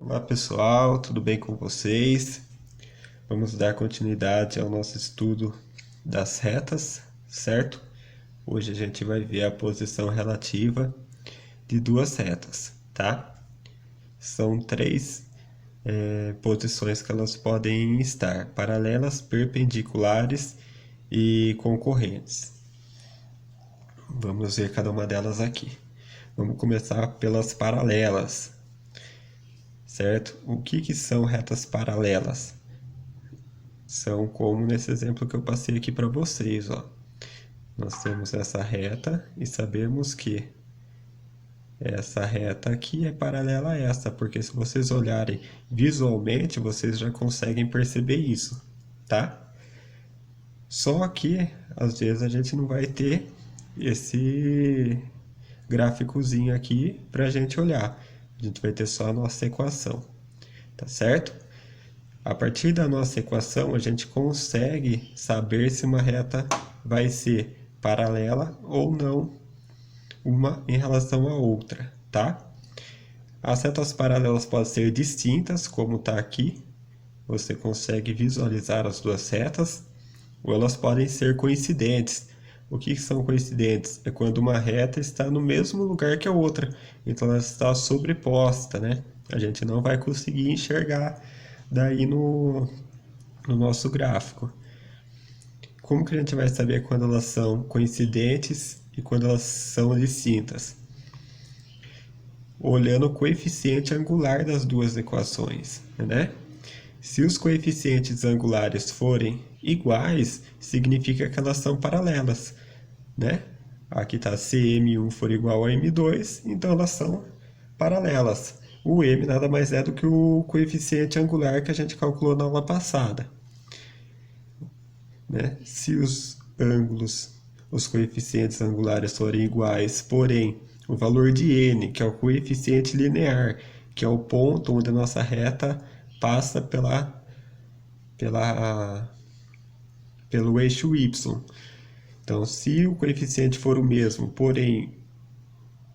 Olá pessoal, tudo bem com vocês? Vamos dar continuidade ao nosso estudo das retas, certo? Hoje a gente vai ver a posição relativa de duas retas, tá? São três posições que elas podem estar: paralelas, perpendiculares e concorrentes. Vamos ver cada uma delas aqui. Vamos começar pelas paralelas, certo? O que são retas paralelas? São como nesse exemplo que eu passei aqui para vocês, ó. Nós temos essa reta e sabemos que essa reta aqui é paralela a essa, porque se vocês olharem visualmente, vocês já conseguem perceber isso, tá? Só que, às vezes, a gente não vai ter esse gráficozinho aqui para a gente olhar. A gente vai ter só a nossa equação, tá certo? A partir da nossa equação, a gente consegue saber se uma reta vai ser paralela ou não uma em relação à outra, tá? As retas paralelas podem ser distintas, como está aqui. Você consegue visualizar as duas retas, ou elas podem ser coincidentes. O que são coincidentes? É quando uma reta está no mesmo lugar que a outra, então ela está sobreposta, né? A gente não vai conseguir enxergar daí no nosso gráfico. Como que a gente vai saber quando elas são coincidentes e quando elas são distintas? Olhando o coeficiente angular das duas equações, né? Se os coeficientes angulares forem iguais, significa que elas são paralelas, né? Aqui está se M1 for igual a M2, então elas são paralelas. O M nada mais é do que o coeficiente angular que a gente calculou na aula passada, né? Se os ângulos, os coeficientes angulares forem iguais, porém o valor de n, que é o coeficiente linear, que é o ponto onde a nossa reta passa pelo eixo y. Então, se o coeficiente for o mesmo, porém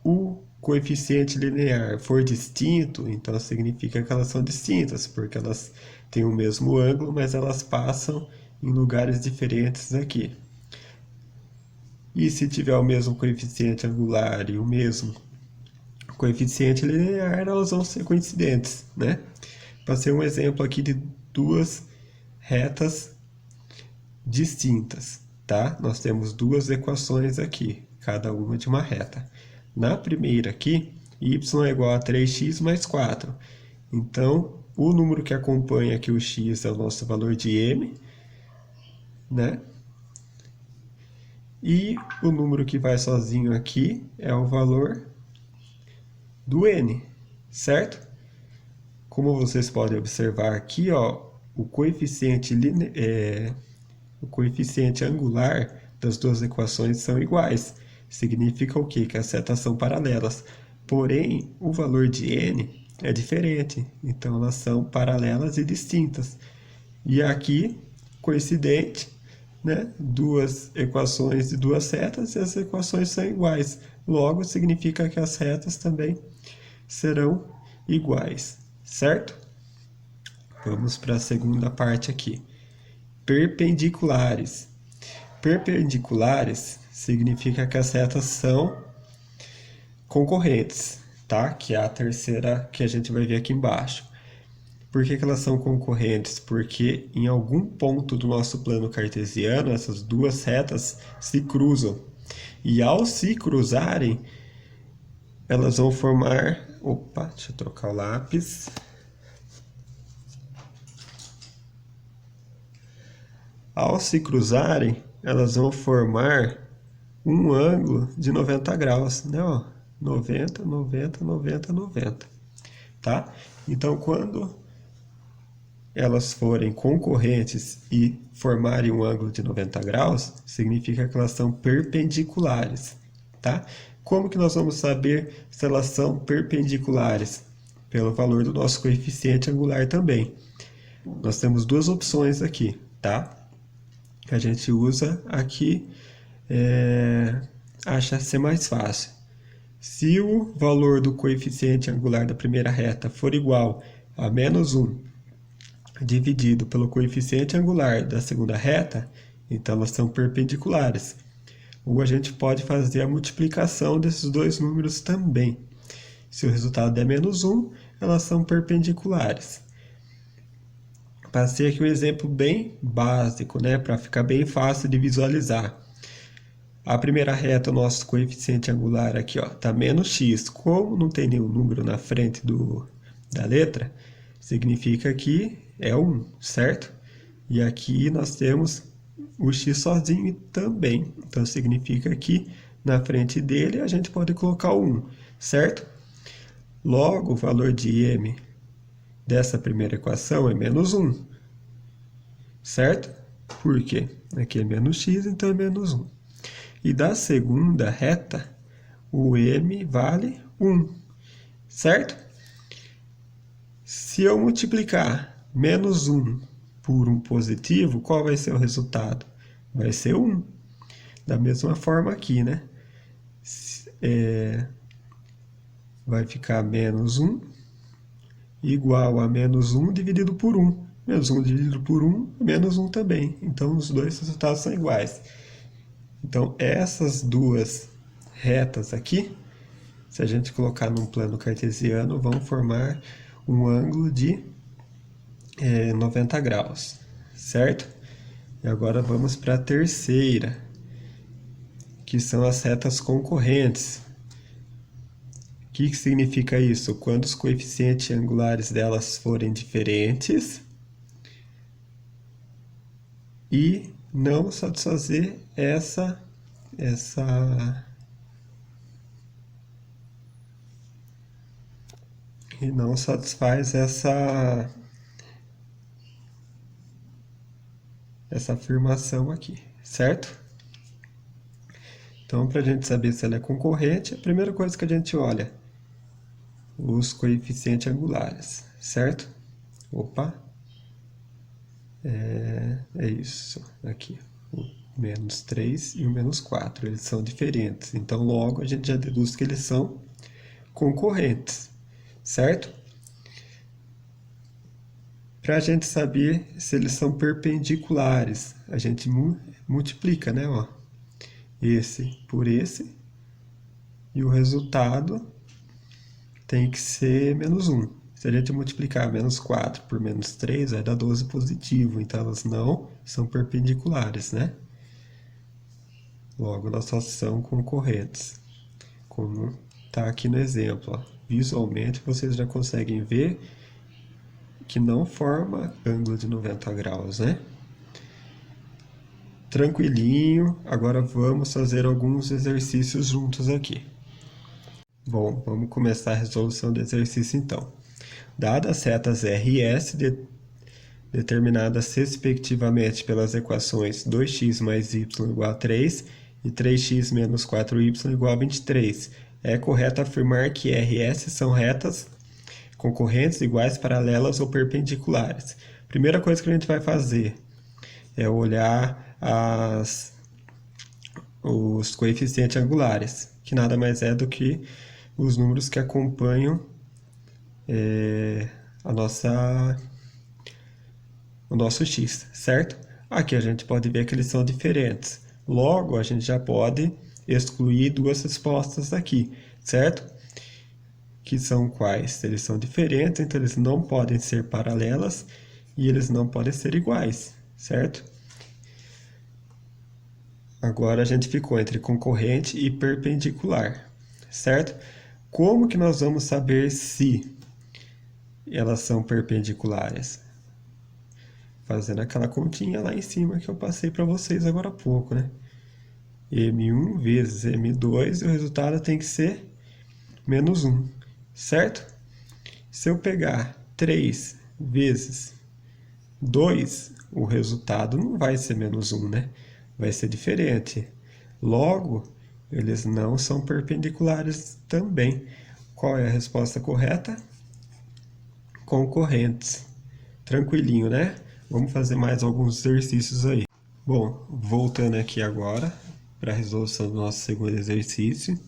o coeficiente linear for distinto, então significa que elas são distintas, porque elas têm o mesmo ângulo, mas elas passam em lugares diferentes aqui. E se tiver o mesmo coeficiente angular e o mesmo coeficiente linear, elas vão ser coincidentes, né? Passei um exemplo aqui de duas retas distintas, tá? Nós temos duas equações aqui, cada uma de uma reta. Na primeira aqui, y é igual a 3x mais 4. Então, o número que acompanha aqui o x é o nosso valor de m, né? E o número que vai sozinho aqui é o valor do n, certo? Como vocês podem observar aqui, ó, o coeficiente angular das duas equações são iguais. Significa o quê? Que as retas são paralelas. Porém, o valor de n é diferente. Então, elas são paralelas e distintas. E aqui, coincidente, né? Duas equações de duas retas e as equações são iguais. Logo, significa que as retas também serão iguais, certo? Vamos para a segunda parte aqui. Perpendiculares. Perpendiculares significa que as retas são concorrentes, tá? Que é a terceira que a gente vai ver aqui embaixo. Por que elas são concorrentes? Porque em algum ponto do nosso plano cartesiano, essas duas retas se cruzam. E ao se cruzarem, elas vão formar... Opa, deixa eu trocar o lápis. Ao se cruzarem, elas vão formar um ângulo de 90 graus, né? Ó, 90, 90, 90, 90, tá? Então, quando elas forem concorrentes e formarem um ângulo de 90 graus, significa que elas são perpendiculares, tá? Como que nós vamos saber se elas são perpendiculares? Pelo valor do nosso coeficiente angular também. Nós temos duas opções aqui, tá? Que a gente usa aqui, acha ser mais fácil. Se o valor do coeficiente angular da primeira reta for igual a menos 1 dividido pelo coeficiente angular da segunda reta, então elas são perpendiculares. Ou a gente pode fazer a multiplicação desses dois números também. Se o resultado é menos 1, elas são perpendiculares. Passei aqui um exemplo bem básico, né, para ficar bem fácil de visualizar. A primeira reta, o nosso coeficiente angular aqui, ó, tá menos x. Como não tem nenhum número na frente da letra, significa que é 1, certo? E aqui nós temos o x sozinho também. Então significa que na frente dele a gente pode colocar o 1, certo? Logo, o valor de m dessa primeira equação é menos 1, certo? Por quê? Aqui é menos x, então é menos 1. E da segunda reta, o m vale 1, certo? Se eu multiplicar menos 1 por um positivo, qual vai ser o resultado? Vai ser 1. Da mesma forma aqui, né? Vai ficar menos 1 igual a menos 1 dividido por 1. Menos 1 dividido por 1 é menos 1 também. Então, os dois resultados são iguais. Então, essas duas retas aqui, se a gente colocar num plano cartesiano, vão formar um ângulo de 90 graus, certo? E agora vamos para a terceira, que são as retas concorrentes. O que significa isso? Quando os coeficientes angulares delas forem diferentes e não satisfazer e não satisfaz essa afirmação aqui, certo? Então, para a gente saber se ela é concorrente, a primeira coisa que a gente olha, os coeficientes angulares, certo? Opa! É isso, aqui, o menos 3 e o menos 4, eles são diferentes. Então, logo, a gente já deduz que eles são concorrentes, certo? Para a gente saber se eles são perpendiculares, a gente multiplica, né? Ó, esse por esse, e o resultado tem que ser menos 1. Se a gente multiplicar menos 4 por menos 3, vai dar 12 positivo, então elas não são perpendiculares, né? Logo, elas só são concorrentes, como está aqui no exemplo. Ó. Visualmente, vocês já conseguem ver que não forma ângulo de 90 graus, né? Tranquilinho, agora vamos fazer alguns exercícios juntos aqui. Bom, vamos começar a resolução do exercício então. Dadas as retas R e S, determinadas respectivamente pelas equações 2x mais y igual a 3 e 3x menos 4y igual a 23, é correto afirmar que R e S são retas concorrentes, iguais, paralelas ou perpendiculares. Primeira coisa que a gente vai fazer é olhar os coeficientes angulares, que nada mais é do que os números que acompanham o nosso x, certo? Aqui a gente pode ver que eles são diferentes. Logo, a gente já pode excluir duas respostas aqui, certo? Que são quais? Eles são diferentes, então eles não podem ser paralelas e eles não podem ser iguais, certo? Agora a gente ficou entre concorrente e perpendicular, certo? Como que nós vamos saber se elas são perpendiculares? Fazendo aquela continha lá em cima que eu passei para vocês agora há pouco, né? M1 vezes M2 e o resultado tem que ser menos 1, certo? Se eu pegar 3 vezes 2, o resultado não vai ser menos 1, né? Vai ser diferente. Logo, eles não são perpendiculares também. Qual é a resposta correta? Concorrentes. Tranquilinho, né? Vamos fazer mais alguns exercícios aí. Bom, voltando aqui agora para a resolução do nosso segundo exercício.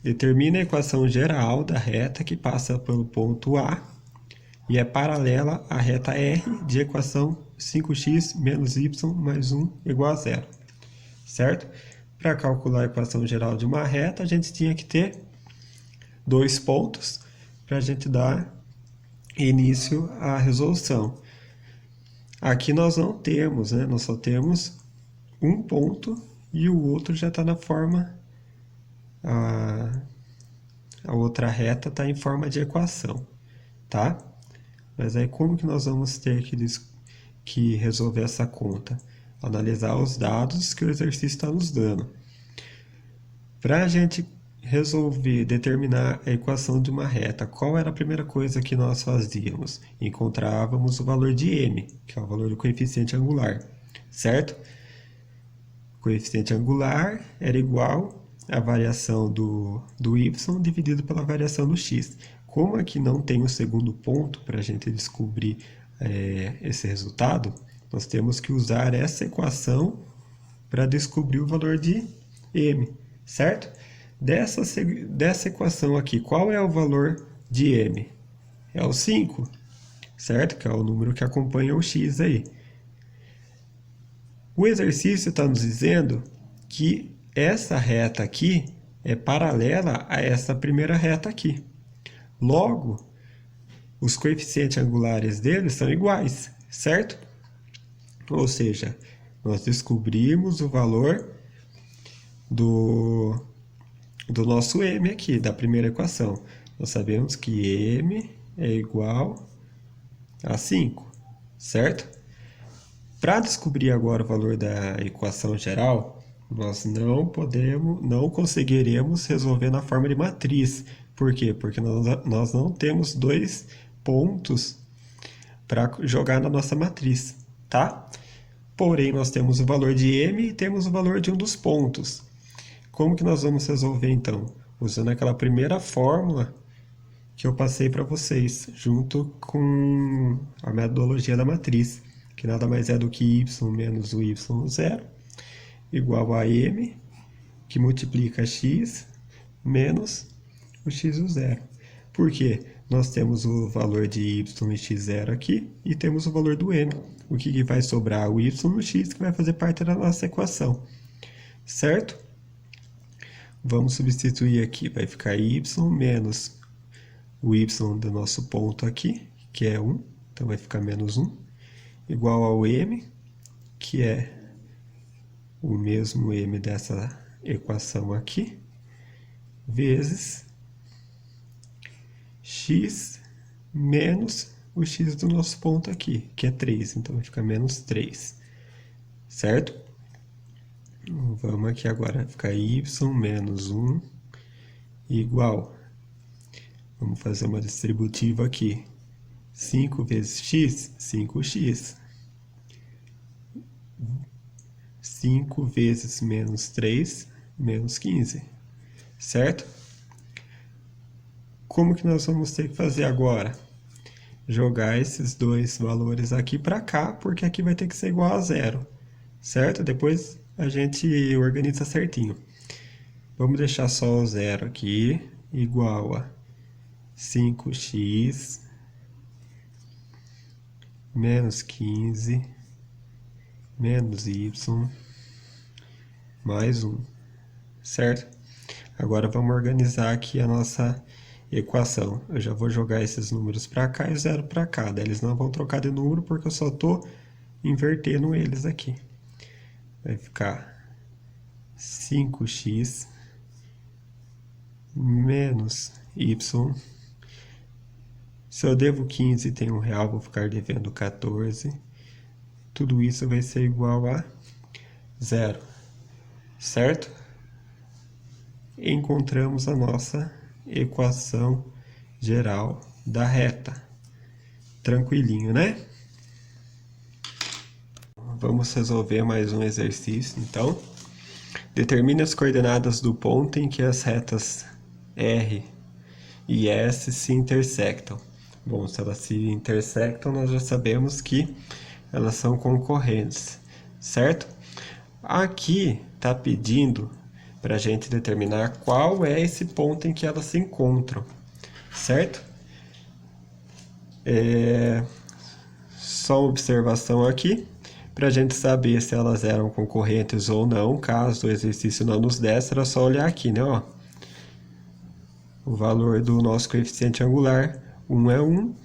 Determina a equação geral da reta que passa pelo ponto A e é paralela à reta R de equação 5x menos y mais 1 igual a zero. Certo? Para calcular a equação geral de uma reta, a gente tinha que ter dois pontos para a gente dar início à resolução. Aqui nós não temos, né? Nós só temos um ponto e o outro já está na forma... A outra reta está em forma de equação, tá? Mas aí como que nós vamos ter que resolver essa conta? Analisar os dados que o exercício está nos dando. Para a gente resolver, determinar a equação de uma reta, qual era a primeira coisa que nós fazíamos? Encontrávamos o valor de m, que é o valor do coeficiente angular, certo? O coeficiente angular era igual à variação do y dividido pela variação do x. Como aqui não tem o segundo ponto para a gente descobrir esse resultado, nós temos que usar essa equação para descobrir o valor de m, certo? Dessa equação aqui, qual é o valor de m? É o 5, certo? Que é o número que acompanha o x aí. O exercício está nos dizendo que essa reta aqui é paralela a essa primeira reta aqui. Logo, os coeficientes angulares deles são iguais, certo? Ou seja, nós descobrimos o valor do nosso m aqui, da primeira equação. Nós sabemos que m é igual a 5, certo? Para descobrir agora o valor da equação geral, nós não conseguiremos resolver na forma de matriz. Por quê? Porque nós não temos dois pontos para jogar na nossa matriz, tá? Porém, nós temos o valor de m e temos o valor de um dos pontos. Como que nós vamos resolver, então? Usando aquela primeira fórmula que eu passei para vocês, junto com a metodologia da matriz, que nada mais é do que y menos o y0, igual a m, que multiplica x, menos o x0. Por quê? Nós temos o valor de y e x0 aqui, e temos o valor do m. O que vai sobrar? O y e o x, que vai fazer parte da nossa equação. Certo? Vamos substituir aqui, vai ficar y menos o y do nosso ponto aqui, que é 1, então vai ficar menos 1, igual ao m, que é o mesmo m dessa equação aqui, vezes x menos o x do nosso ponto aqui, que é 3, então vai ficar menos 3, certo? Vamos aqui agora, vai ficar y menos 1 igual, vamos fazer uma distributiva aqui, 5 vezes x, 5x. 5 vezes menos 3, menos 15, certo? Como que nós vamos ter que fazer agora? Jogar esses dois valores aqui para cá, porque aqui vai ter que ser igual a zero, certo? Depois a gente organiza certinho. Vamos deixar só o zero aqui, igual a 5x menos 15 menos y mais 1, certo? Agora vamos organizar aqui a nossa equação. Eu já vou jogar esses números para cá e zero para cá. Daí eles não vão trocar de número porque eu só estou invertendo eles aqui. Vai ficar 5x menos y. Se eu devo 15 e tem R$1, vou ficar devendo 14. Tudo isso vai ser igual a zero, certo? Encontramos a nossa equação geral da reta. Tranquilinho, né? Vamos resolver mais um exercício, então. Determine as coordenadas do ponto em que as retas R e S se intersectam. Bom, se elas se intersectam, nós já sabemos que elas são concorrentes, certo? Aqui está pedindo para a gente determinar qual é esse ponto em que elas se encontram, certo? Só uma observação aqui, para a gente saber se elas eram concorrentes ou não, caso o exercício não nos desse, era só olhar aqui, né? Ó, o valor do nosso coeficiente angular, um é 1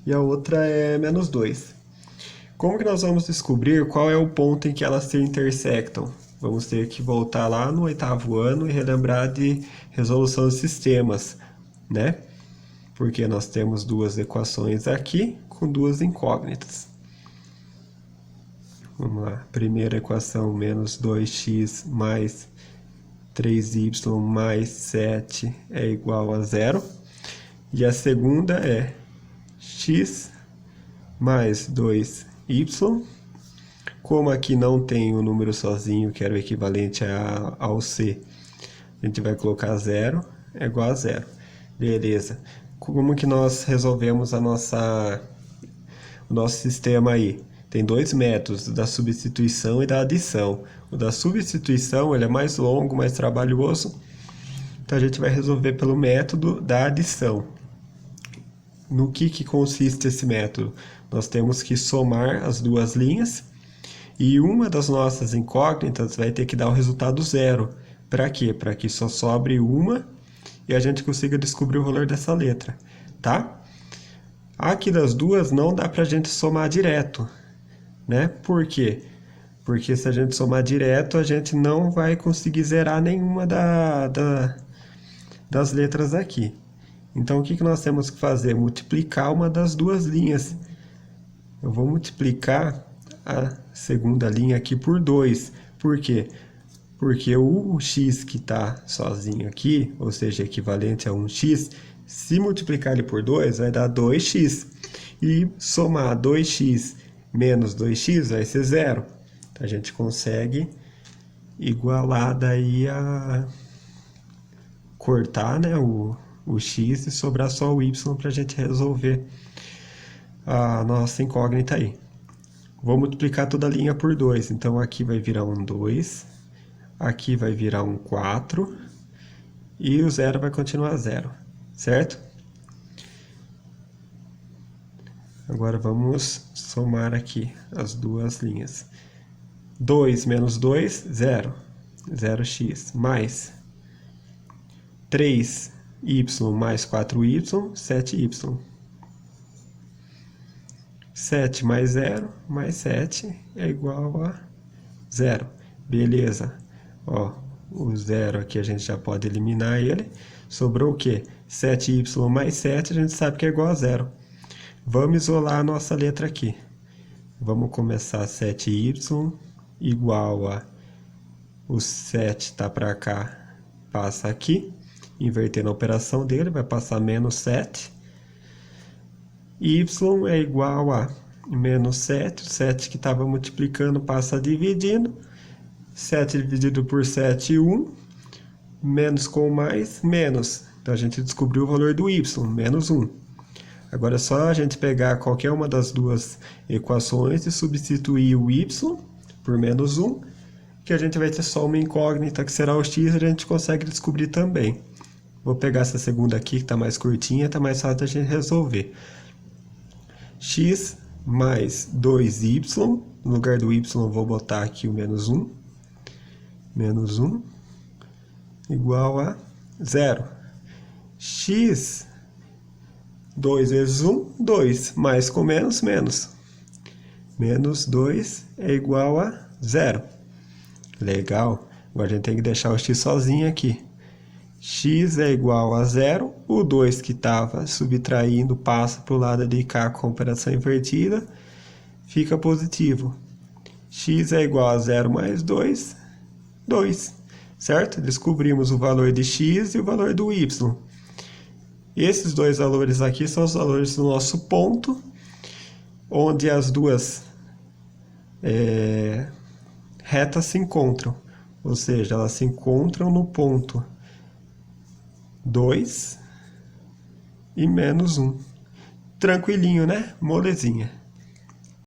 e a outra é menos 2. Como que nós vamos descobrir qual é o ponto em que elas se intersectam? Vamos ter que voltar lá no 8º ano e relembrar de resolução de sistemas, né? Porque nós temos duas equações aqui com duas incógnitas. Vamos lá, primeira equação, menos 2x mais 3y mais 7 é igual a 0. E a segunda é x mais 2y. Como aqui não tem o número sozinho, que era o equivalente ao c, a gente vai colocar 0, é igual a 0. Beleza. Como que nós resolvemos o nosso sistema aí? Tem dois métodos, da substituição e da adição. O da substituição ele é mais longo, mais trabalhoso, então a gente vai resolver pelo método da adição. No que consiste esse método? Nós temos que somar as duas linhas e uma das nossas incógnitas vai ter que dar o resultado 0. Para quê? Para que só sobre uma e a gente consiga descobrir o valor dessa letra, tá? Aqui das duas não dá para a gente somar direto, né? Por quê? Porque se a gente somar direto, a gente não vai conseguir zerar nenhuma das letras aqui. Então, o que nós temos que fazer? Multiplicar uma das duas linhas. Eu vou multiplicar a segunda linha aqui por 2. Por quê? Porque o x que está sozinho aqui, ou seja, equivalente a 1x, se multiplicar ele por 2, vai dar 2x. E somar 2x menos 2x vai ser 0. A gente consegue igualar daí a cortar, né, o x e sobrar só o y para a gente resolver a nossa incógnita aí. Vou multiplicar toda a linha por 2, então aqui vai virar um 2, aqui vai virar um 4 e o 0 vai continuar 0, certo? Agora vamos somar aqui as duas linhas. 2 menos 2, 0. 0x mais 3y mais 4y, 7y. 7 mais 0 mais 7 é igual a 0. Beleza. Ó, o 0 aqui a gente já pode eliminar ele. Sobrou o quê? 7y mais 7 a gente sabe que é igual a 0. Vamos isolar a nossa letra aqui. Vamos começar 7y igual a... O 7 está para cá, passa aqui. Invertendo a operação dele, vai passar menos 7. Y é igual a menos 7. O 7 que estava multiplicando passa dividindo. 7 dividido por 7, 1. Menos com mais, menos. Então a gente descobriu o valor do y, menos 1. Agora é só a gente pegar qualquer uma das duas equações e substituir o y por menos 1, que a gente vai ter só uma incógnita que será o x, e a gente consegue descobrir também. Vou pegar essa segunda aqui, que está mais curtinha, está mais fácil da gente resolver. X mais 2y, no lugar do y vou botar aqui o menos 1. Menos 1 igual a 0. X, 2 vezes 1, 2. Mais com menos, menos. Menos 2 é igual a 0. Legal. Agora a gente tem que deixar o x sozinho aqui. X é igual a 0. O 2 que estava subtraindo passa para o lado de cá com a operação invertida. Fica positivo. X é igual a 0 mais 2. 2. Certo? Descobrimos o valor de x e o valor do y. Esses dois valores aqui são os valores do nosso ponto, onde as duas retas se encontram. Ou seja, elas se encontram no ponto 2 e menos 1. Tranquilinho, né? Molezinha.